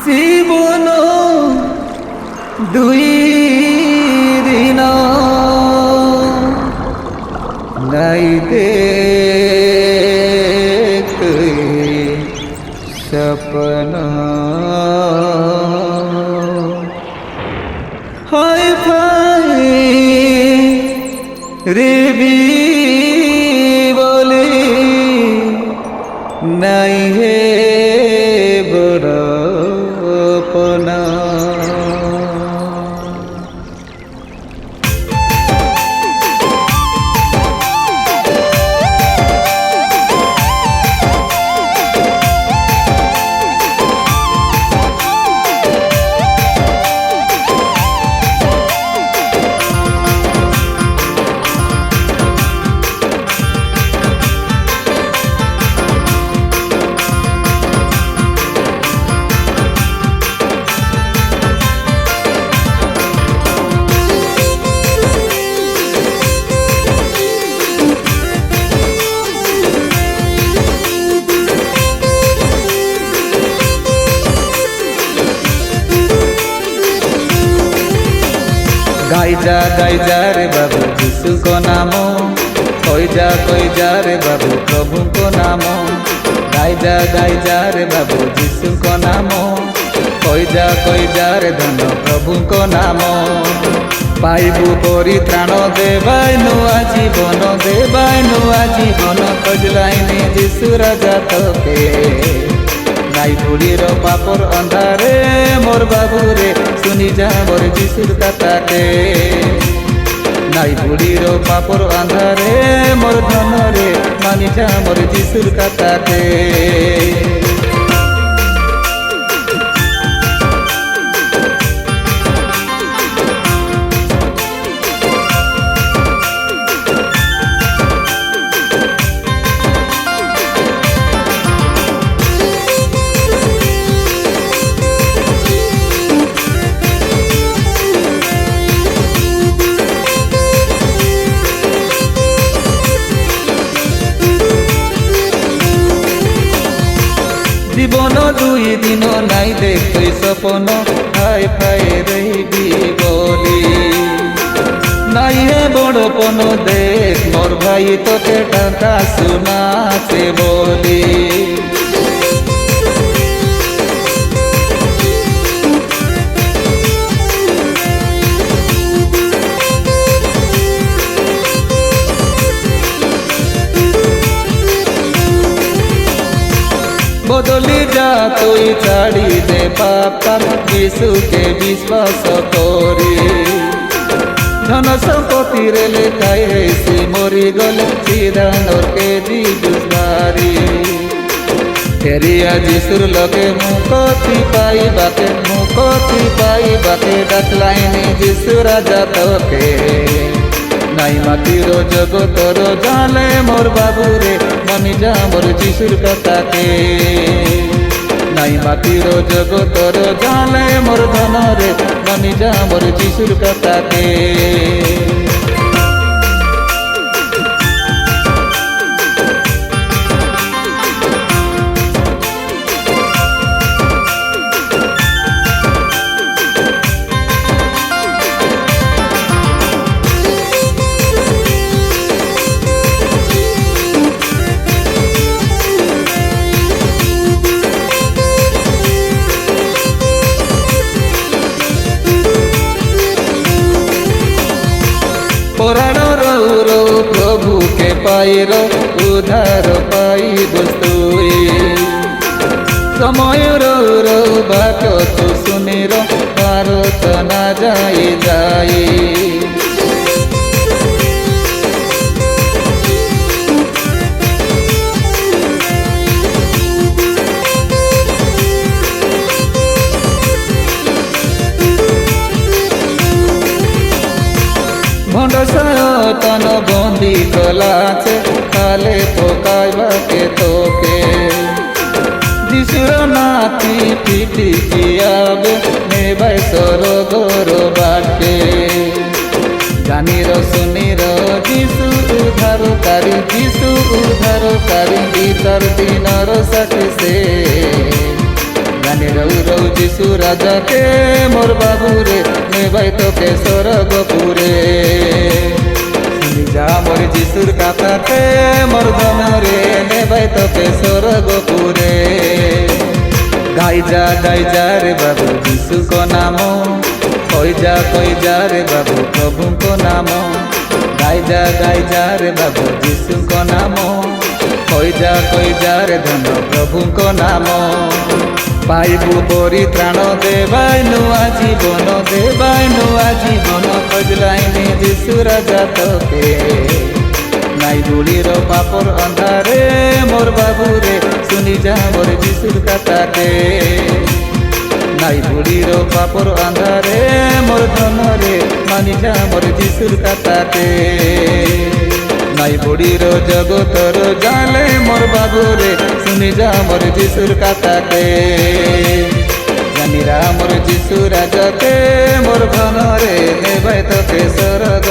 জীবন দুই দিন নাই দেখতে সপনা হায় ভাই রে বলে নাই হে বড়পনা गाइजा रे बाबू यीशु को नामो कोई जा रे बाबू प्रभु को नामो गाइजा रे बाबू यीशु को नामो कोई जा रे धन प्रभु को नामो पाइबू परित्राण देवाय नुआ जीवन खोजलाइनी यीशु राजा तोके नाई बुढ़ीर पापर अंधारे मोर बाबू रे सुनी जा मोर यीशुर कथा के नाई बुढ़ीर पापर अंधारे मोर धन रे मानी जा मोर यीशुर कथा के জীবন দুই দিন নাই দেখই সপন হাই ফাই রইবি বলি নাই হে বড়পন দেখ মোর ভাই তোকে টাকা শোনাছে বলি बदली जा तुई छाड़ी दे पाप यीशु के विश्वास करी धन संपत्ति रे लेखाई सी मरी गले सीधा नरके जीवुसारी फेरिया यीशुर लगे मुक्ति पाई बाके डाकलाइनी यीशु राजा तोके नाई मातीर जगतर जाले मोर बाबू रे मनी जा मोर यीशुर कथा के नाई मातीर जगतर जाले मोर धन रे मनी जा मोर यीशुर कथा के पुराण रो प्रभु के पाइर उधार पाई बस्तुए समय रो बाट तो सुनेर भारत ना जाए भंड सयतन बंदी कलाचे काले पकाइबा के तोके यीशुर नाती पिटी कियाबे नेबाई सरगर बाटे জানির শুনির যিশু উদ্ধারকারী বিচার দিনর সাথে সে জানি রৌ রৌ যিশু রাজাকে মোর বাবুরে নেবাই তোকে স্বর্গপুরে শুনি যা মোর যিশুর কথাতে মোর ধনরে নেবাই তোকে স্বর্গপুরে গাই যা রে বাবু যিশু को नाम কই যা রে বাবু প্রভু को नाम গাই যা রে বাবু যিশু को नाम কই যা রে ধন প্রভু को नाम পাইবু পরিত্রাণ দেবাই নুয়া জীবন খোঁজলাইনি যিশু রাজা তোকে নাই বুড়ির পাপর অন্ধারে মোর বাবুরে শুনি যা মোর যিশুর কথাকে নাই বুড়ির পাপর অন্ধারে মোর ধনরে মানি যা মোর যিশুর কথাকে নাই বুড়ির জগতর জালে মোর বাবুরে শুনি যা মোর যিশুর কথাকে জানি রা মোর যিশু রাজাকে মোর ধনরে নেবাই তোকে স্বর্গ